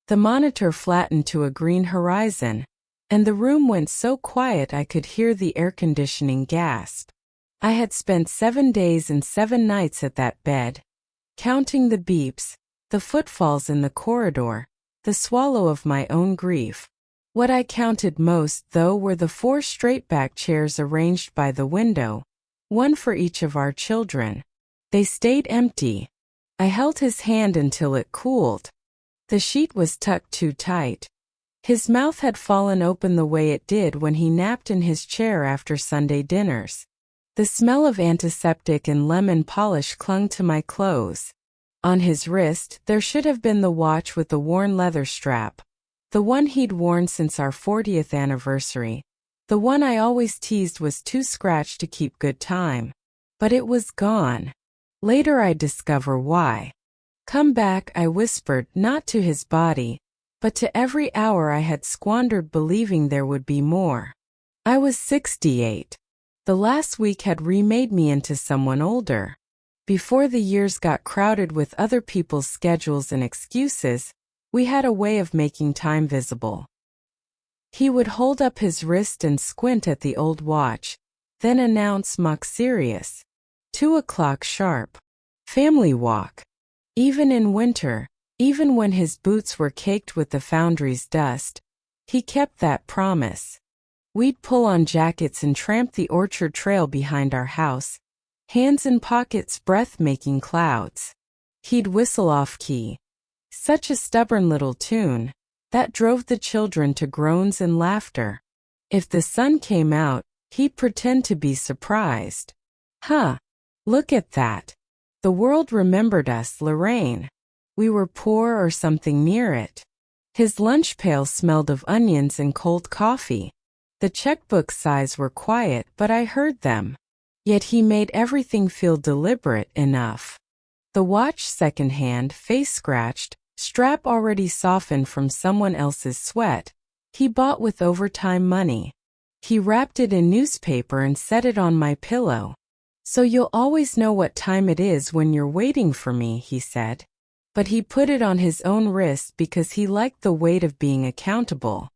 The monitor flattened to a green horizon, and the room went so quiet I could hear the air conditioning gasp. I had spent 7 days and 7 nights at that bed, counting the beeps, the footfalls in the corridor, the swallow of my own grief. What I counted most, though, were the 4 straight-back chairs arranged by the window, one for each of our children. They stayed empty. I held his hand until it cooled. The sheet was tucked too tight. His mouth had fallen open the way it did when he napped in his chair after Sunday dinners. The smell of antiseptic and lemon polish clung to my clothes. On his wrist, there should have been the watch with the worn leather strap. The one he'd worn since our 40th anniversary. The one I always teased was too scratched to keep good time. But it was gone. Later I'd discover why. "Come back," I whispered, not to his body, but to every hour I had squandered believing there would be more. I was 68. The last week had remade me into someone older. Before the years got crowded with other people's schedules and excuses, we had a way of making time visible. He would hold up his wrist and squint at the old watch, then announce, mock serious, 2 o'clock sharp. Family walk. Even in winter, even when his boots were caked with the foundry's dust, he kept that promise. We'd pull on jackets and tramp the orchard trail behind our house, hands in pockets, breath making clouds. He'd whistle off-key. Such a stubborn little tune that drove the children to groans and laughter. If the sun came out, he'd pretend to be surprised. "Huh, look at that. The world remembered us, Lorraine. We were poor or something near it." His lunch pail smelled of onions and cold coffee. The checkbook sighs were quiet, but I heard them. Yet he made everything feel deliberate enough. The watch secondhand, face scratched, strap already softened from someone else's sweat, he bought with overtime money. He wrapped it in newspaper and set it on my pillow. "So you'll always know what time it is when you're waiting for me," he said. But he put it on his own wrist because he liked the weight of being accountable.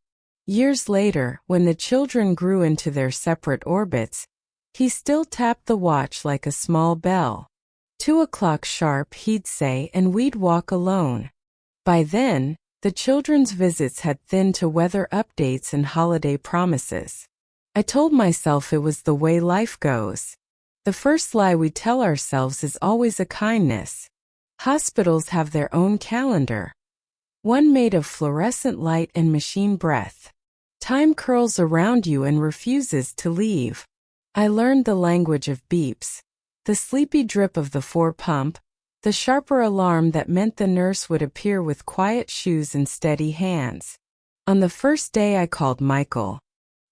Years later, when the children grew into their separate orbits, he still tapped the watch like a small bell. 2 o'clock sharp, he'd say, and we'd walk alone. By then, the children's visits had thinned to weather updates and holiday promises. I told myself it was the way life goes. The first lie we tell ourselves is always a kindness. Hospitals have their own calendar. One made of fluorescent light and machine breath. Time curls around you and refuses to leave. I learned the language of beeps. The sleepy drip of the 4 pump, the sharper alarm that meant the nurse would appear with quiet shoes and steady hands. On the first day I called Michael.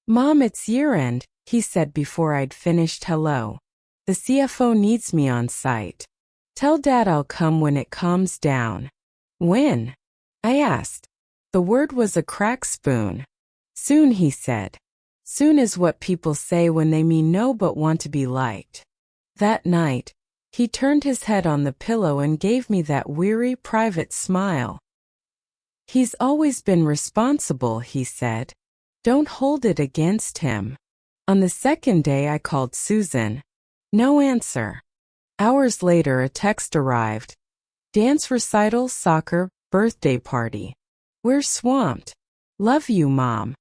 "Mom, it's year-end," he said before I'd finished hello. "The CFO needs me on site. Tell Dad I'll come when it calms down." "When?" I asked. The word was a crack spoon. "Soon," he said. Soon is what people say when they mean no but want to be liked. That night, he turned his head on the pillow and gave me that weary, private smile. "He's always been responsible," he said. "Don't hold it against him." On the second day I called Susan. No answer. Hours later a text arrived. "Dance recital, soccer, birthday party. We're swamped. Love you, Mom."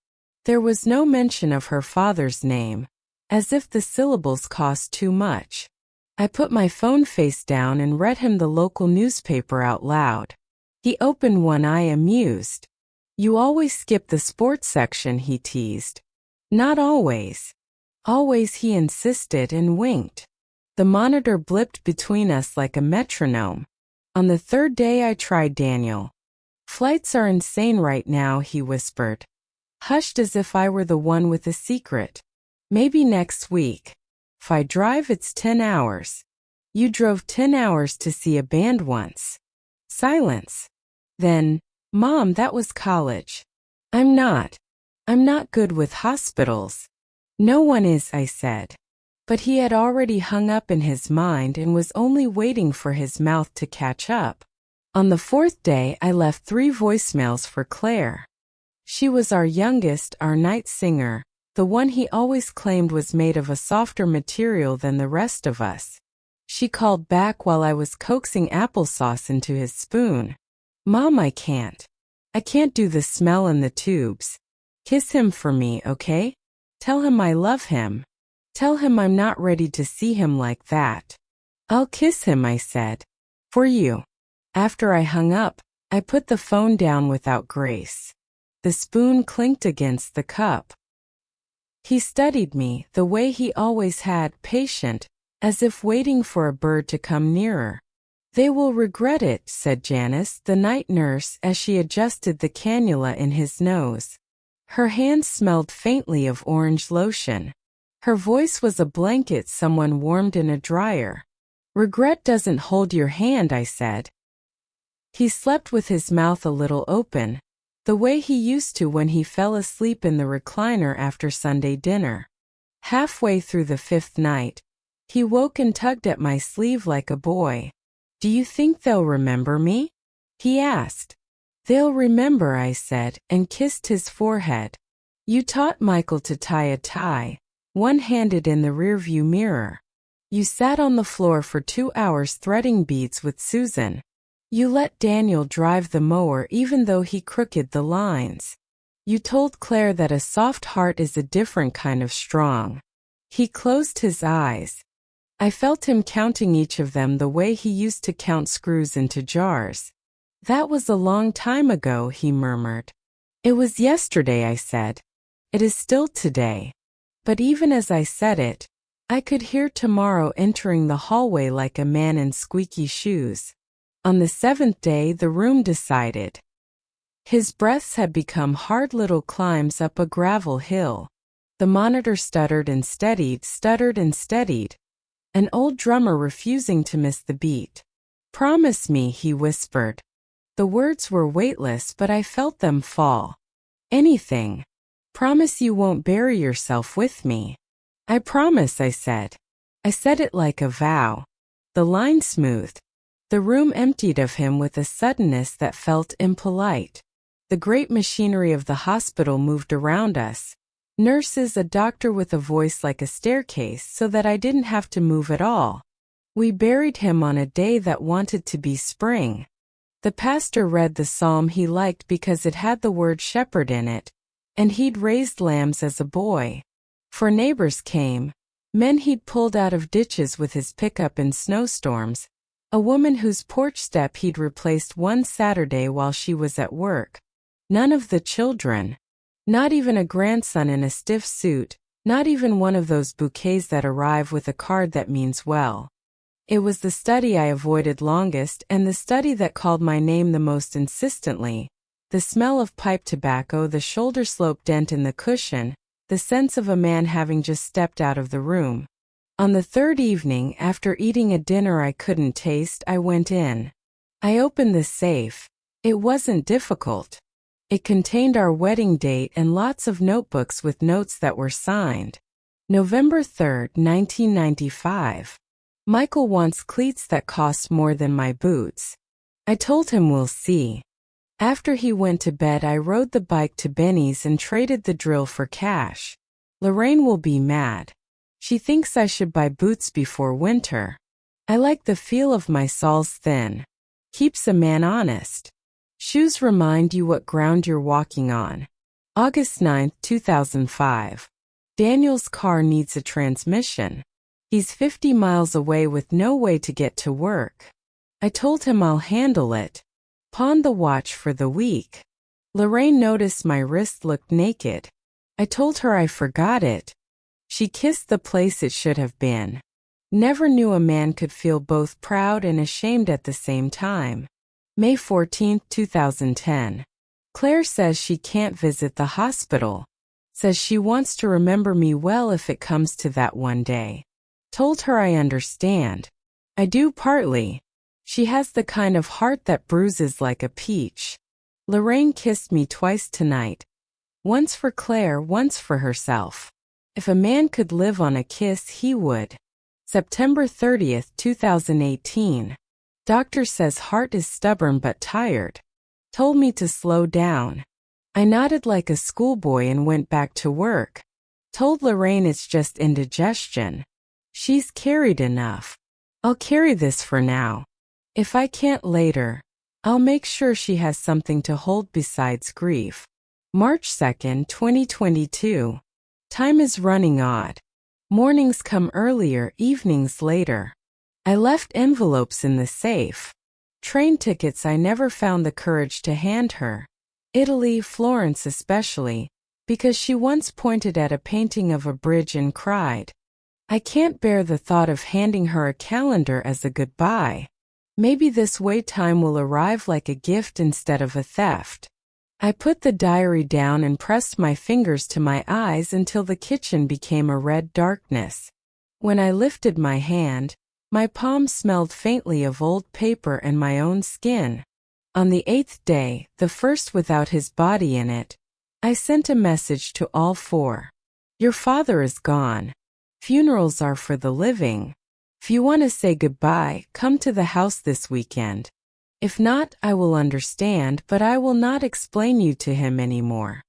There was no mention of her father's name, as if the syllables cost too much. I put my phone face down and read him the local newspaper out loud. He opened one eye amused. "You always skip the sports section," he teased. "Not always." "Always," he insisted and winked. The monitor blipped between us like a metronome. On the third day I tried Daniel. "Flights are insane right now," he whispered, hushed as if I were the one with a secret. "Maybe next week. If I drive, it's 10 hours. You drove 10 hours to see a band once." Silence. Then, "Mom, that was college." I'm not good with hospitals." "No one is," I said. But he had already hung up in his mind and was only waiting for his mouth to catch up. On the fourth day, I left 3 voicemails for Claire. She was our youngest, our night singer, the one he always claimed was made of a softer material than the rest of us. She called back while I was coaxing applesauce into his spoon. "Mom, I can't do the smell in the tubes. Kiss him for me, okay? Tell him I love him. Tell him I'm not ready to see him like that." "I'll kiss him," I said. "For you." After I hung up, I put the phone down without grace. The spoon clinked against the cup. He studied me, the way he always had, patient, as if waiting for a bird to come nearer. "They will regret it," said Janice, the night nurse, as she adjusted the cannula in his nose. Her hands smelled faintly of orange lotion. Her voice was a blanket someone warmed in a dryer. "Regret doesn't hold your hand," I said. He slept with his mouth a little open, the way he used to when he fell asleep in the recliner after Sunday dinner. Halfway through the 5th night, he woke and tugged at my sleeve like a boy. "Do you think they'll remember me?" he asked. "They'll remember," I said, and kissed his forehead. "You taught Michael to tie a tie, one-handed in the rearview mirror. You sat on the floor for 2 hours threading beads with Susan. You let Daniel drive the mower even though he crooked the lines. You told Claire that a soft heart is a different kind of strong." He closed his eyes. I felt him counting each of them the way he used to count screws into jars. "That was a long time ago," he murmured. "It was yesterday," I said. "It is still today." But even as I said it, I could hear tomorrow entering the hallway like a man in squeaky shoes. On the 7th day, the room decided. His breaths had become hard little climbs up a gravel hill. The monitor stuttered and steadied, an old drummer refusing to miss the beat. "Promise me," he whispered. The words were weightless, but I felt them fall. "Anything. Promise you won't bury yourself with me." "I promise," I said. I said it like a vow. The line smoothed. The room emptied of him with a suddenness that felt impolite. The great machinery of the hospital moved around us. Nurses, a doctor with a voice like a staircase so that I didn't have to move at all. We buried him on a day that wanted to be spring. The pastor read the psalm he liked because it had the word shepherd in it, and he'd raised lambs as a boy. For neighbors came, men he'd pulled out of ditches with his pickup in snowstorms, a woman whose porch step he'd replaced one Saturday while she was at work. None of the children. Not even a grandson in a stiff suit, not even one of those bouquets that arrive with a card that means well. It was the study I avoided longest and the study that called my name the most insistently. The smell of pipe tobacco, the shoulder slope dent in the cushion, the sense of a man having just stepped out of the room. On the 3rd evening, after eating a dinner I couldn't taste, I went in. I opened the safe. It wasn't difficult. It contained our wedding date and lots of notebooks with notes that were signed. November 3rd, 1995. Michael wants cleats that cost more than my boots. I told him we'll see. After he went to bed, I rode the bike to Benny's and traded the drill for cash. Lorraine will be mad. She thinks I should buy boots before winter. I like the feel of my soles thin. Keeps a man honest. Shoes remind you what ground you're walking on. August 9, 2005. Daniel's car needs a transmission. He's 50 miles away with no way to get to work. I told him I'll handle it. Pawned the watch for the week. Lorraine noticed my wrist looked naked. I told her I forgot it. She kissed the place it should have been. Never knew a man could feel both proud and ashamed at the same time. May 14, 2010. Claire says she can't visit the hospital. Says she wants to remember me well if it comes to that one day. Told her I understand. I do partly. She has the kind of heart that bruises like a peach. Lorraine kissed me twice tonight. Once for Claire, once for herself. If a man could live on a kiss, he would. September 30, 2018. Doctor says heart is stubborn but tired. Told me to slow down. I nodded like a schoolboy and went back to work. Told Lorraine it's just indigestion. She's carried enough. I'll carry this for now. If I can't later, I'll make sure she has something to hold besides grief. March 2nd, 2022. Time is running odd. Mornings come earlier, evenings later. I left envelopes in the safe. Train tickets I never found the courage to hand her. Italy, Florence especially, because she once pointed at a painting of a bridge and cried. I can't bear the thought of handing her a calendar as a goodbye. Maybe this way time will arrive like a gift instead of a theft. I put the diary down and pressed my fingers to my eyes until the kitchen became a red darkness. When I lifted my hand, my palm smelled faintly of old paper and my own skin. On the 8th day, the first without his body in it, I sent a message to all four. Your father is gone. Funerals are for the living. If you want to say goodbye, come to the house this weekend. If not, I will understand, but I will not explain you to him anymore.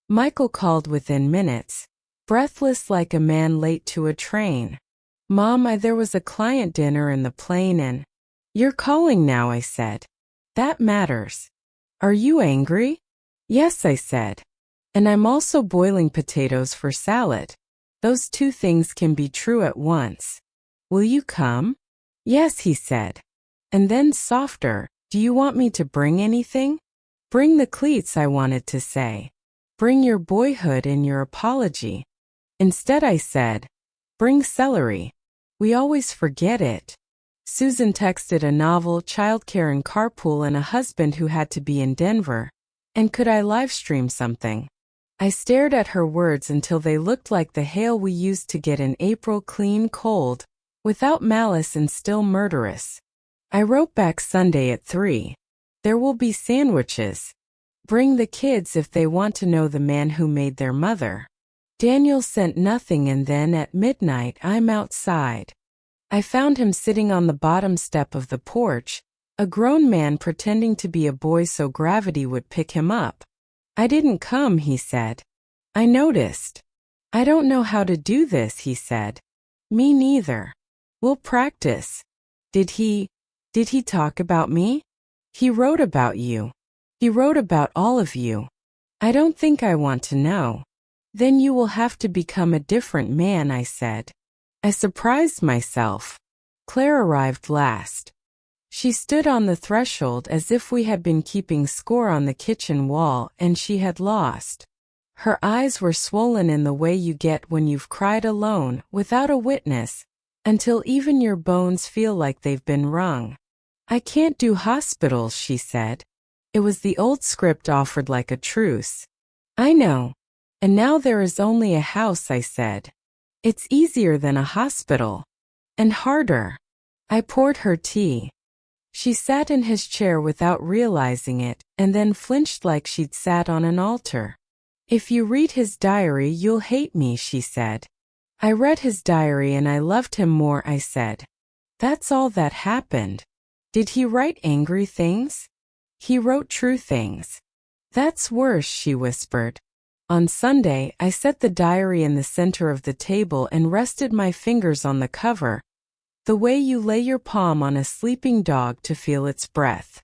Michael called within minutes, breathless like a man late to a train. Mom, there was a client dinner in the plane and... You're calling now, I said. That matters. Are you angry? Yes, I said. And I'm also boiling potatoes for salad. Those two things can be true at once. Will you come? Yes, he said. And then softer, do you want me to bring anything? Bring the cleats, I wanted to say. Bring your boyhood and your apology. Instead I said, bring celery. We always forget it. Susan texted a novel, childcare and carpool and a husband who had to be in Denver. And could I live stream something? I stared at her words until they looked like the hail we used to get in April, clean, cold, without malice and still murderous. I wrote back Sunday at 3. There will be sandwiches. Bring the kids if they want to know the man who made their mother. Daniel sent nothing and then at midnight I'm outside. I found him sitting on the bottom step of the porch, a grown man pretending to be a boy so gravity would pick him up. I didn't come, he said. I noticed. I don't know how to do this, he said. Me neither. We'll practice. Did he talk about me? He wrote about you. He wrote about all of you. I don't think I want to know. Then you will have to become a different man, I said. I surprised myself. Claire arrived last. She stood on the threshold as if we had been keeping score on the kitchen wall and she had lost. Her eyes were swollen in the way you get when you've cried alone, without a witness, until even your bones feel like they've been wrung. I can't do hospitals, she said. It was the old script offered like a truce. I know. And now there is only a house, I said. It's easier than a hospital. And harder. I poured her tea. She sat in his chair without realizing it, and then flinched like she'd sat on an altar. If you read his diary, you'll hate me, she said. I read his diary and I loved him more, I said. That's all that happened. Did he write angry things? He wrote true things. That's worse, she whispered. On Sunday, I set the diary in the center of the table and rested my fingers on the cover, the way you lay your palm on a sleeping dog to feel its breath.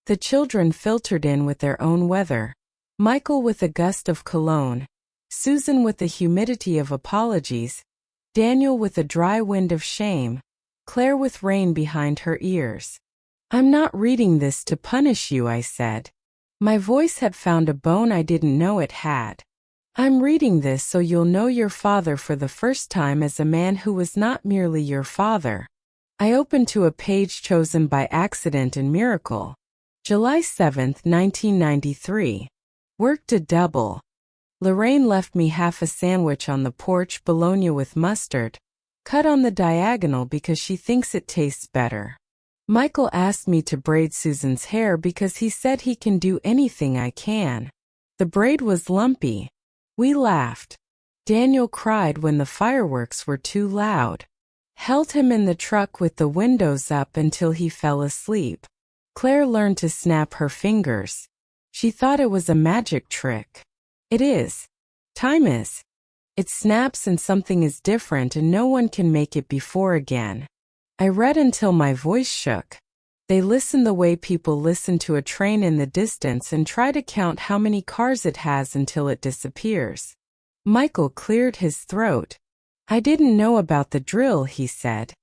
The children filtered in with their own weather. Michael with a gust of cologne, Susan with the humidity of apologies, Daniel with a dry wind of shame, Claire with rain behind her ears. I'm not reading this to punish you, I said. My voice had found a bone I didn't know it had. I'm reading this so you'll know your father for the first time as a man who was not merely your father. I opened to a page chosen by accident and miracle. July 7, 1993. Worked a double. Lorraine left me half a sandwich on the porch, bologna with mustard, cut on the diagonal because she thinks it tastes better. Michael asked me to braid Susan's hair because he said he can do anything I can. The braid was lumpy. We laughed. Daniel cried when the fireworks were too loud. held him in the truck with the windows up until he fell asleep. Claire learned to snap her fingers. She thought it was a magic trick. It is. Time is. It snaps and something is different and no one can make it before again. I read until my voice shook. They listen the way people listen to a train in the distance and try to count how many cars it has until it disappears. Michael cleared his throat. I didn't know about the drill, he said.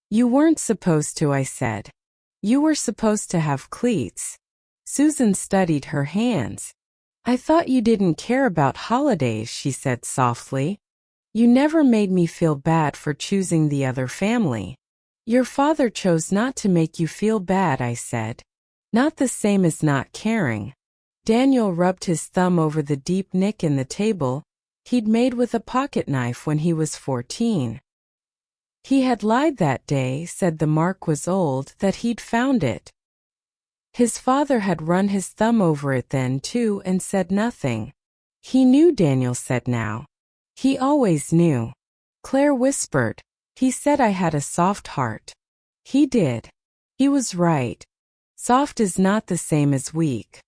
You weren't supposed to, I said. You were supposed to have cleats. Susan studied her hands. I thought you didn't care about holidays, she said softly. You never made me feel bad for choosing the other family. Your father chose not to make you feel bad, I said. Not the same as not caring. Daniel rubbed his thumb over the deep nick in the table he'd made with a pocket knife when he was 14. He had lied that day, said the mark was old, that he'd found it. His father had run his thumb over it then too and said nothing. He knew, Daniel said now. He always knew. Claire whispered. He said I had a soft heart. He did. He was right. Soft is not the same as weak.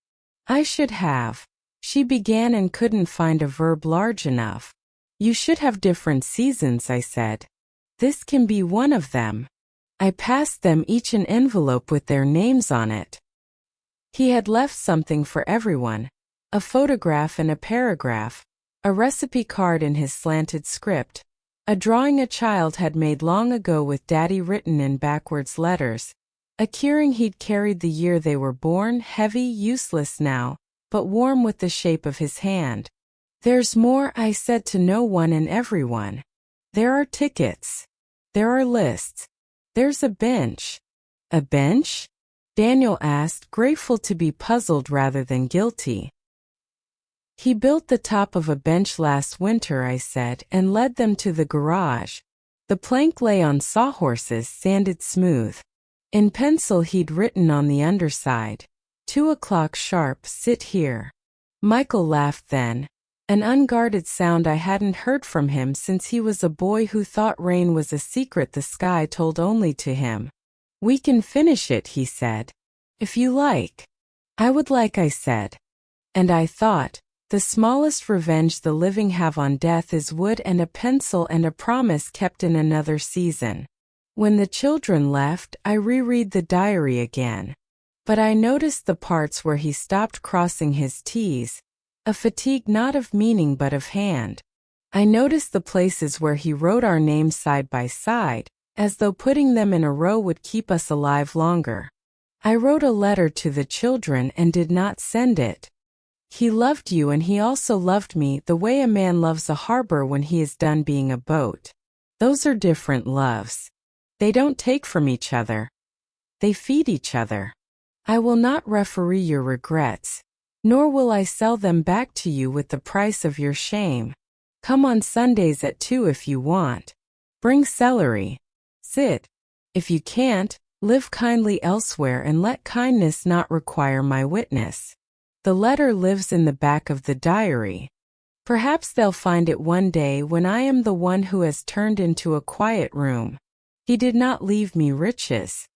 I should have. She began and couldn't find a verb large enough. You should have different seasons, I said. This can be one of them. I passed them each an envelope with their names on it. He had left something for everyone. A photograph and a paragraph. A recipe card in his slanted script. A drawing a child had made long ago with Daddy written in backwards letters. A keyring he'd carried the year they were born, heavy, useless now, but warm with the shape of his hand. There's more, I said to no one and everyone. There are tickets. There are lists. There's a bench. A bench? Daniel asked, grateful to be puzzled rather than guilty. He built the top of a bench last winter, I said, and led them to the garage. The plank lay on sawhorses, sanded smooth. In pencil he'd written on the underside, 2 o'clock sharp, sit here. Michael laughed then, an unguarded sound I hadn't heard from him since he was a boy who thought rain was a secret the sky told only to him. We can finish it, he said. If you like. I would like, I said. And I thought, the smallest revenge the living have on death is wood and a pencil and a promise kept in another season. When the children left, I reread the diary again. But I noticed the parts where he stopped crossing his T's, a fatigue not of meaning but of hand. I noticed the places where he wrote our names side by side, as though putting them in a row would keep us alive longer. I wrote a letter to the children and did not send it. He loved you and he also loved me the way a man loves a harbor when he is done being a boat. Those are different loves. They don't take from each other. They feed each other. I will not referee your regrets, nor will I sell them back to you with the price of your shame. Come on Sundays at 2 if you want. Bring celery. Sit. If you can't, live kindly elsewhere and let kindness not require my witness. The letter lives in the back of the diary. Perhaps they'll find it one day when I am the one who has turned into a quiet room. He did not leave me riches.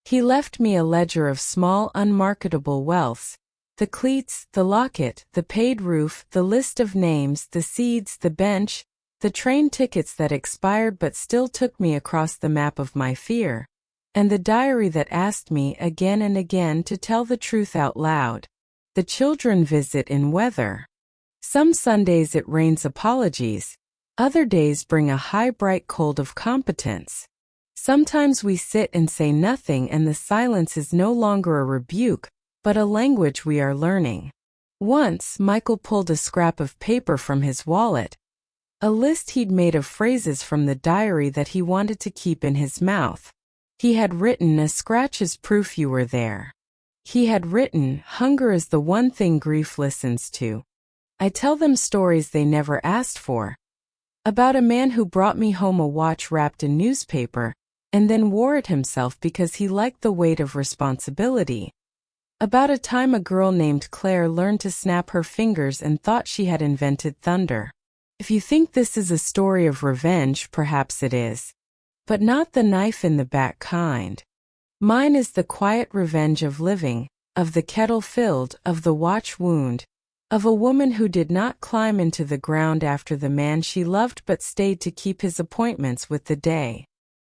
He left me a ledger of small unmarketable wealths, the cleats, the locket, the paid roof, the list of names, the seeds, the bench, the train tickets that expired but still took me across the map of my fear, and the diary that asked me again and again to tell the truth out loud. The children visit in weather. Some Sundays it rains apologies. Other days bring a high bright cold of competence. Sometimes we sit and say nothing and the silence is no longer a rebuke, but a language we are learning. Once Michael pulled a scrap of paper from his wallet, a list he'd made of phrases from the diary that he wanted to keep in his mouth. He had written, a scratch is proof you were there. He had written, hunger is the one thing grief listens to. I tell them stories they never asked for. About a man who brought me home a watch wrapped in newspaper, and then wore it himself because he liked the weight of responsibility. About a time a girl named Claire learned to snap her fingers and thought she had invented thunder. If you think this is a story of revenge, perhaps it is. but not the knife in the back kind. Mine is the quiet revenge of living, of the kettle filled, of the watch wound, of a woman who did not climb into the ground after the man she loved but stayed to keep his appointments with the day.